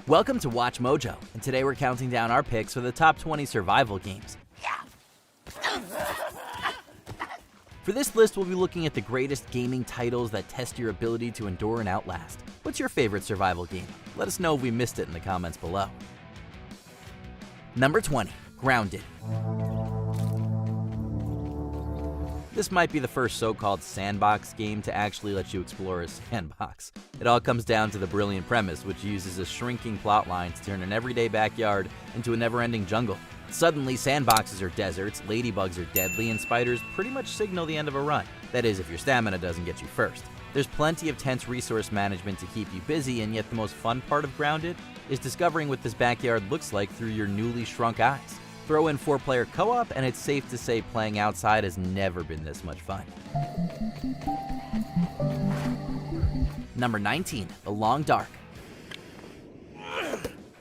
Welcome to Watch Mojo, and today we're counting down our picks for the top 20 survival games. For this list, we'll be looking at the greatest gaming titles that test your ability to endure and outlast. What's your favorite survival game? Let us know if we missed it in the comments below. Number 20, Grounded. This might be the first so-called sandbox game to actually let you explore a sandbox. It all comes down to the brilliant premise, which uses a shrinking plot line to turn an everyday backyard into a never-ending jungle. Suddenly, sandboxes are deserts, ladybugs are deadly, and spiders pretty much signal the end of a run. That is, if your stamina doesn't get you first. There's plenty of tense resource management to keep you busy, and yet the most fun part of Grounded is discovering what this backyard looks like through your newly shrunk eyes. Throw in 4-player co-op, and it's safe to say playing outside has never been this much fun. Number 19, The Long Dark.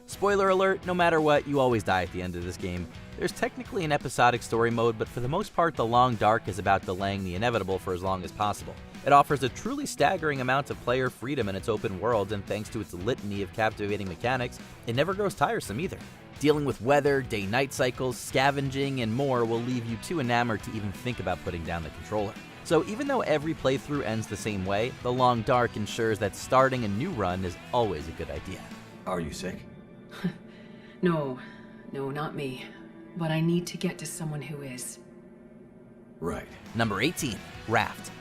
Spoiler alert, no matter what, you always die at the end of this game. There's technically an episodic story mode, but for the most part, The Long Dark is about delaying the inevitable for as long as possible. It offers a truly staggering amount of player freedom in its open world, and thanks to its litany of captivating mechanics, it never grows tiresome either. Dealing with weather, day-night cycles, scavenging, and more will leave you too enamored to even think about putting down the controller. So even though every playthrough ends the same way, The Long Dark ensures that starting a new run is always a good idea. Are you sick? No, not me. But I need to get to someone who is. Right. Number 18, Raft.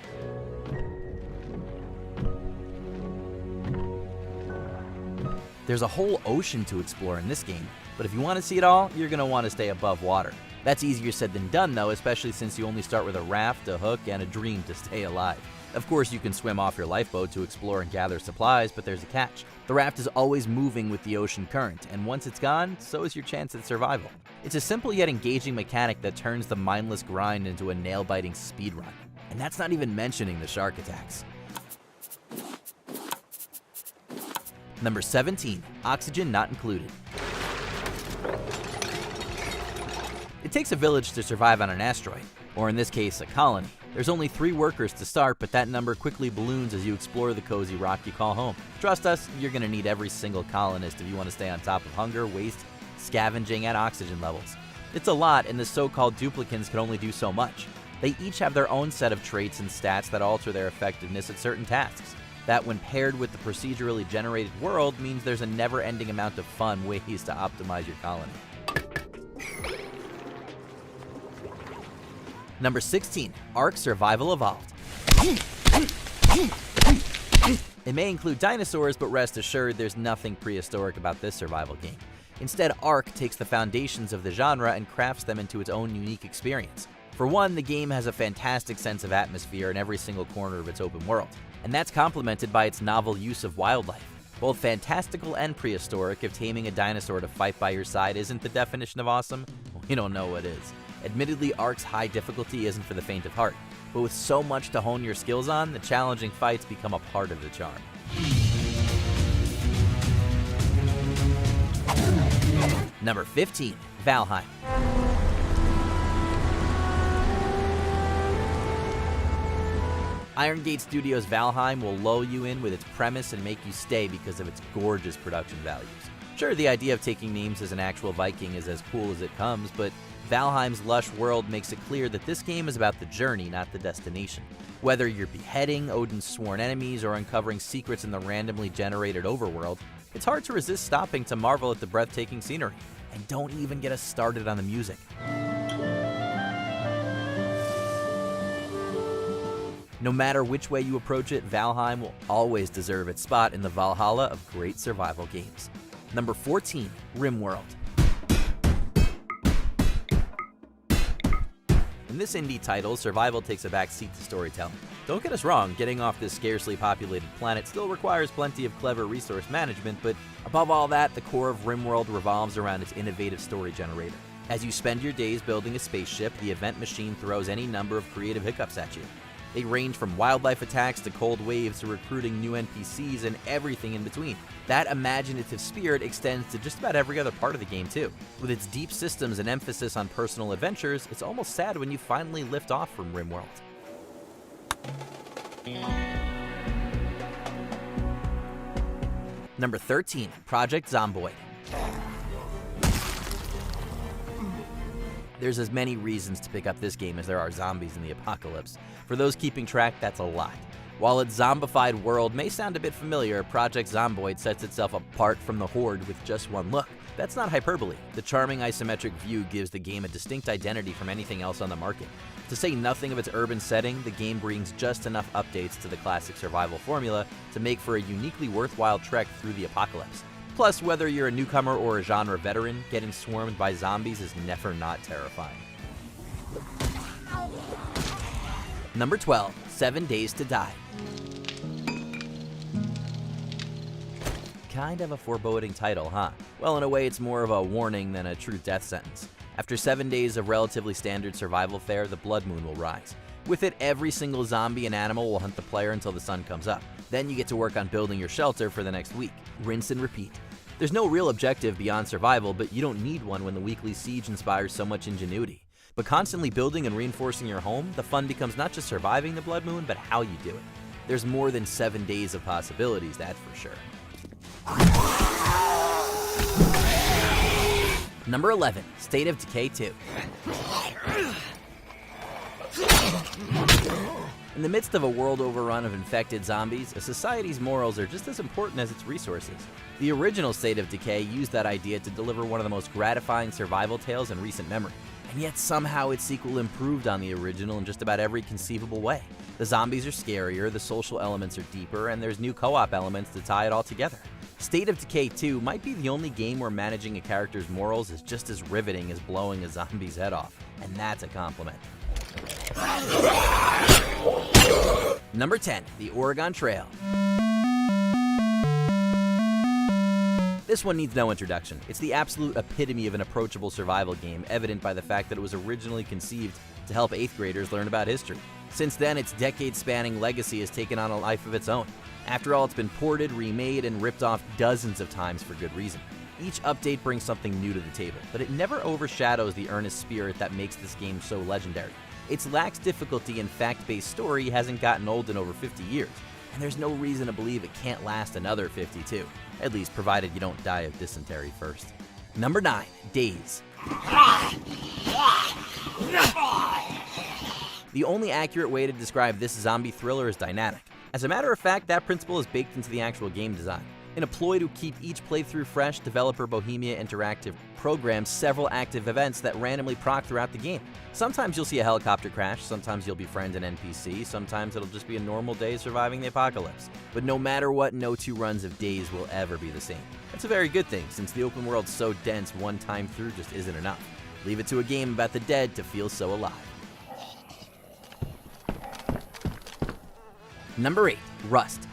There's a whole ocean to explore in this game, but if you want to see it all, you're going to want to stay above water. That's easier said than done though, especially since you only start with a raft, a hook, and a dream to stay alive. Of course, you can swim off your lifeboat to explore and gather supplies, but there's a catch. The raft is always moving with the ocean current, and once it's gone, so is your chance at survival. It's a simple yet engaging mechanic that turns the mindless grind into a nail-biting speedrun. And that's not even mentioning the shark attacks. Number 17, Oxygen Not Included. It takes a village to survive on an asteroid, or in this case, a colony. There's only 3 workers to start, but that number quickly balloons as you explore the cozy rock you call home. Trust us, you're going to need every single colonist if you want to stay on top of hunger, waste, scavenging, and oxygen levels. It's a lot, and the so-called duplicants can only do so much. They each have their own set of traits and stats that alter their effectiveness at certain tasks. That, when paired with the procedurally generated world, means there's a never-ending amount of fun ways to optimize your colony. Number 16, Ark Survival Evolved. It may include dinosaurs, but rest assured there's nothing prehistoric about this survival game. Instead, Ark takes the foundations of the genre and crafts them into its own unique experience. For one, the game has a fantastic sense of atmosphere in every single corner of its open world, and that's complemented by its novel use of wildlife. Both fantastical and prehistoric, if taming a dinosaur to fight by your side isn't the definition of awesome, we don't know what is. Admittedly, Ark's high difficulty isn't for the faint of heart, but with so much to hone your skills on, the challenging fights become a part of the charm. Number 15, Valheim. Iron Gate Studios' Valheim will lull you in with its premise and make you stay because of its gorgeous production values. Sure, the idea of taking names as an actual Viking is as cool as it comes, but Valheim's lush world makes it clear that this game is about the journey, not the destination. Whether you're beheading Odin's sworn enemies or uncovering secrets in the randomly generated overworld, it's hard to resist stopping to marvel at the breathtaking scenery. And don't even get us started on the music. No matter which way you approach it, Valheim will always deserve its spot in the Valhalla of great survival games. Number 14, RimWorld. In this indie title, survival takes a backseat to storytelling. Don't get us wrong, getting off this scarcely populated planet still requires plenty of clever resource management, but above all that, the core of RimWorld revolves around its innovative story generator. As you spend your days building a spaceship, the event machine throws any number of creative hiccups at you. They range from wildlife attacks to cold waves to recruiting new NPCs and everything in between. That imaginative spirit extends to just about every other part of the game too. With its deep systems and emphasis on personal adventures, it's almost sad when you finally lift off from RimWorld. Number 13, Project Zomboid. There's as many reasons to pick up this game as there are zombies in the apocalypse. For those keeping track, that's a lot. While its zombified world may sound a bit familiar, Project Zomboid sets itself apart from the Horde with just one look. That's not hyperbole. The charming isometric view gives the game a distinct identity from anything else on the market. To say nothing of its urban setting, the game brings just enough updates to the classic survival formula to make for a uniquely worthwhile trek through the apocalypse. Plus, whether you're a newcomer or a genre veteran, getting swarmed by zombies is never not terrifying. Number 12, 7 Days to Die. Kind of a foreboding title, huh? Well, in a way, it's more of a warning than a true death sentence. After 7 days of relatively standard survival fare, the blood moon will rise. With it, every single zombie and animal will hunt the player until the sun comes up. Then you get to work on building your shelter for the next week. Rinse and repeat. There's no real objective beyond survival, but you don't need one when the weekly siege inspires so much ingenuity. But constantly building and reinforcing your home, the fun becomes not just surviving the blood moon, but how you do it. There's more than 7 days of possibilities, that's for sure. Number 11, State of Decay 2. In the midst of a world overrun of infected zombies, a society's morals are just as important as its resources. The original State of Decay used that idea to deliver one of the most gratifying survival tales in recent memory. And yet somehow its sequel improved on the original in just about every conceivable way. The zombies are scarier, the social elements are deeper, and there's new co-op elements to tie it all together. State of Decay 2 might be the only game where managing a character's morals is just as riveting as blowing a zombie's head off, and that's a compliment. Number 10, The Oregon Trail. This one needs no introduction. It's the absolute epitome of an approachable survival game, evident by the fact that it was originally conceived to help 8th graders learn about history. Since then, its decade-spanning legacy has taken on a life of its own. After all, it's been ported, remade, and ripped off dozens of times for good reason. Each update brings something new to the table, but it never overshadows the earnest spirit that makes this game so legendary. Its lax difficulty and fact-based story hasn't gotten old in over 50 years, and there's no reason to believe it can't last another 52, at least provided you don't die of dysentery first. Number 9, Days. The only accurate way to describe this zombie thriller is dynamic. As a matter of fact, that principle is baked into the actual game design. In a ploy to keep each playthrough fresh, developer Bohemia Interactive programs several active events that randomly proc throughout the game. Sometimes you'll see a helicopter crash, sometimes you'll befriend an NPC, sometimes it'll just be a normal day surviving the apocalypse. But no matter what, no 2 runs of Days will ever be the same. That's a very good thing, since the open world's so dense, one time through just isn't enough. Leave it to a game about the dead to feel so alive. Number 8, Rust.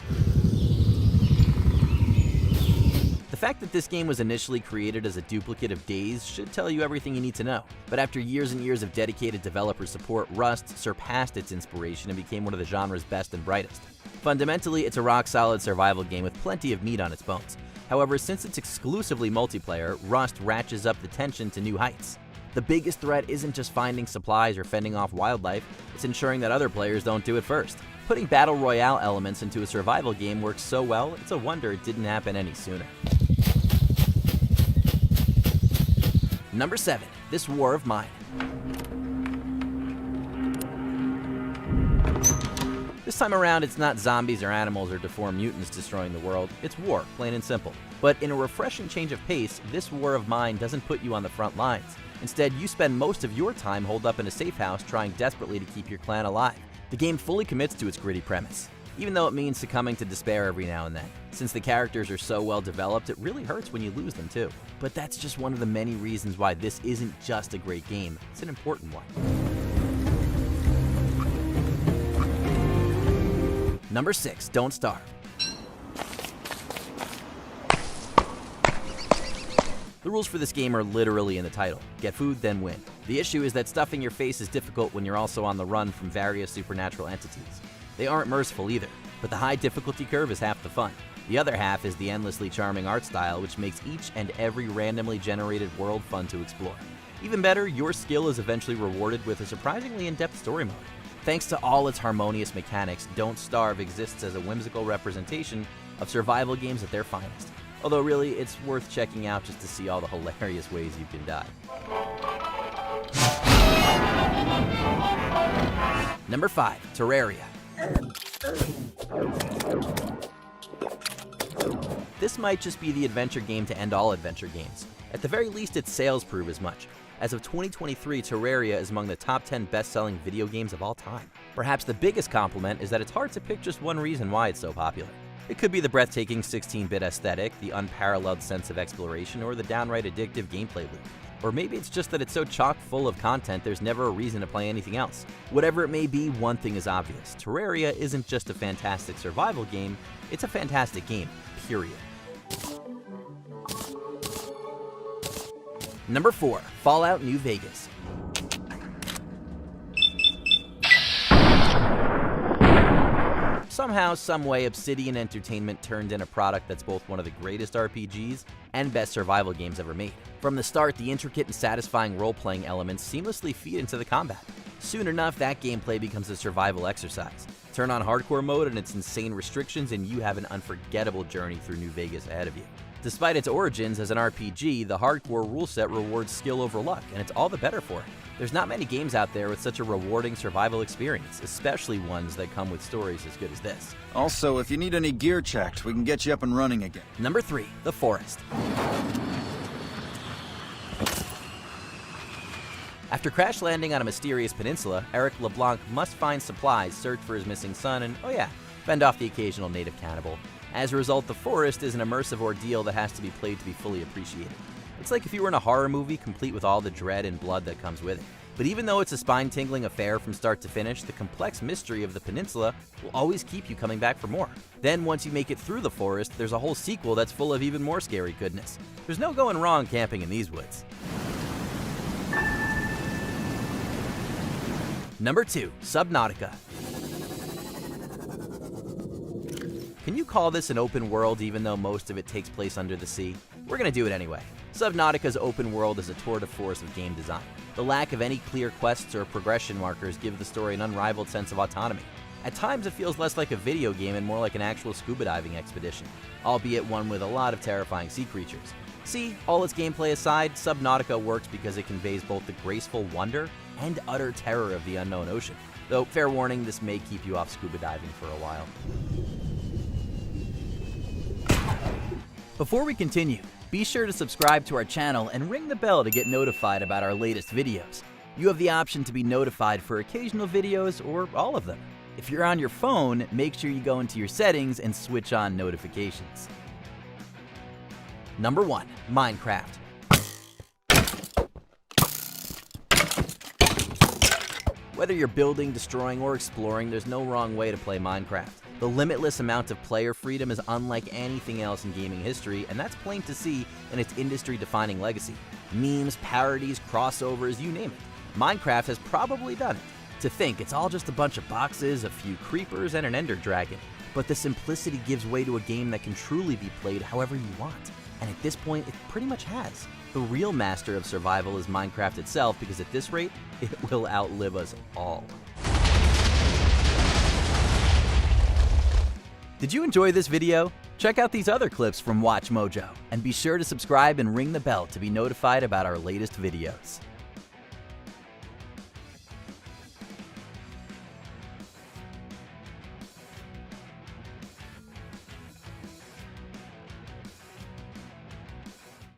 The fact that this game was initially created as a duplicate of Days should tell you everything you need to know. But after years and years of dedicated developer support, Rust surpassed its inspiration and became one of the genre's best and brightest. Fundamentally, it's a rock-solid survival game with plenty of meat on its bones. However, since it's exclusively multiplayer, Rust ratchets up the tension to new heights. The biggest threat isn't just finding supplies or fending off wildlife, it's ensuring that other players don't do it first. Putting battle royale elements into a survival game works so well, it's a wonder it didn't happen any sooner. Number 7, This War of Mine. This time around, it's not zombies or animals or deformed mutants destroying the world, it's war, plain and simple. But in a refreshing change of pace, This War of Mine doesn't put you on the front lines. Instead, you spend most of your time holed up in a safe house trying desperately to keep your clan alive. The game fully commits to its gritty premise, even though it means succumbing to despair every now and then. Since the characters are so well developed, it really hurts when you lose them too. But that's just one of the many reasons why this isn't just a great game, it's an important one. Number 6, Don't Starve. The rules for this game are literally in the title. Get food, then win. The issue is that stuffing your face is difficult when you're also on the run from various supernatural entities. They aren't merciful either, but the high difficulty curve is half the fun. The other half is the endlessly charming art style, which makes each and every randomly generated world fun to explore. Even better, your skill is eventually rewarded with a surprisingly in-depth story mode. Thanks to all its harmonious mechanics, Don't Starve exists as a whimsical representation of survival games at their finest. Although really, it's worth checking out just to see all the hilarious ways you can die. Number 5, Terraria. This might just be the adventure game to end all adventure games. At the very least, its sales prove as much. As of 2023, Terraria is among the top 10 best-selling video games of all time. Perhaps the biggest compliment is that it's hard to pick just one reason why it's so popular. It could be the breathtaking 16-bit aesthetic, the unparalleled sense of exploration, or the downright addictive gameplay loop. Or maybe it's just that it's so chock full of content there's never a reason to play anything else. Whatever it may be, one thing is obvious. Terraria isn't just a fantastic survival game, it's a fantastic game, period. Number 4, Fallout New Vegas. Somehow, someway, Obsidian Entertainment turned in a product that's both one of the greatest RPGs and best survival games ever made. From the start, the intricate and satisfying role-playing elements seamlessly feed into the combat. Soon enough, that gameplay becomes a survival exercise. Turn on hardcore mode and its insane restrictions, and you have an unforgettable journey through New Vegas ahead of you. Despite its origins as an RPG, the hardcore rule set rewards skill over luck, and it's all the better for it. There's not many games out there with such a rewarding survival experience, especially ones that come with stories as good as this. Also, if you need any gear checked, we can get you up and running again. Number 3, The Forest. After crash landing on a mysterious peninsula, Eric LeBlanc must find supplies, search for his missing son, and, oh yeah, fend off the occasional native cannibal. As a result, The Forest is an immersive ordeal that has to be played to be fully appreciated. It's like if you were in a horror movie, complete with all the dread and blood that comes with it. But even though it's a spine-tingling affair from start to finish, the complex mystery of the peninsula will always keep you coming back for more. Then, once you make it through the forest, there's a whole sequel that's full of even more scary goodness. There's no going wrong camping in these woods. Number 2, Subnautica. Can you call this an open world even though most of it takes place under the sea? We're gonna do it anyway. Subnautica's open world is a tour de force of game design. The lack of any clear quests or progression markers give the story an unrivaled sense of autonomy. At times it feels less like a video game and more like an actual scuba diving expedition, albeit one with a lot of terrifying sea creatures. See, all its gameplay aside, Subnautica works because it conveys both the graceful wonder and utter terror of the unknown ocean. Though, fair warning, this may keep you off scuba diving for a while. Before we continue, be sure to subscribe to our channel and ring the bell to get notified about our latest videos. You have the option to be notified for occasional videos or all of them. If you're on your phone, make sure you go into your settings and switch on notifications. Number 1, Minecraft. Whether you're building, destroying, or exploring, there's no wrong way to play Minecraft. The limitless amount of player freedom is unlike anything else in gaming history, and that's plain to see in its industry-defining legacy. Memes, parodies, crossovers, you name it. Minecraft has probably done it. To think, it's all just a bunch of boxes, a few creepers, and an ender dragon. But the simplicity gives way to a game that can truly be played however you want. And at this point, it pretty much has. The real master of survival is Minecraft itself, because at this rate, it will outlive us all. Did you enjoy this video? Check out these other clips from Watch Mojo, and be sure to subscribe and ring the bell to be notified about our latest videos.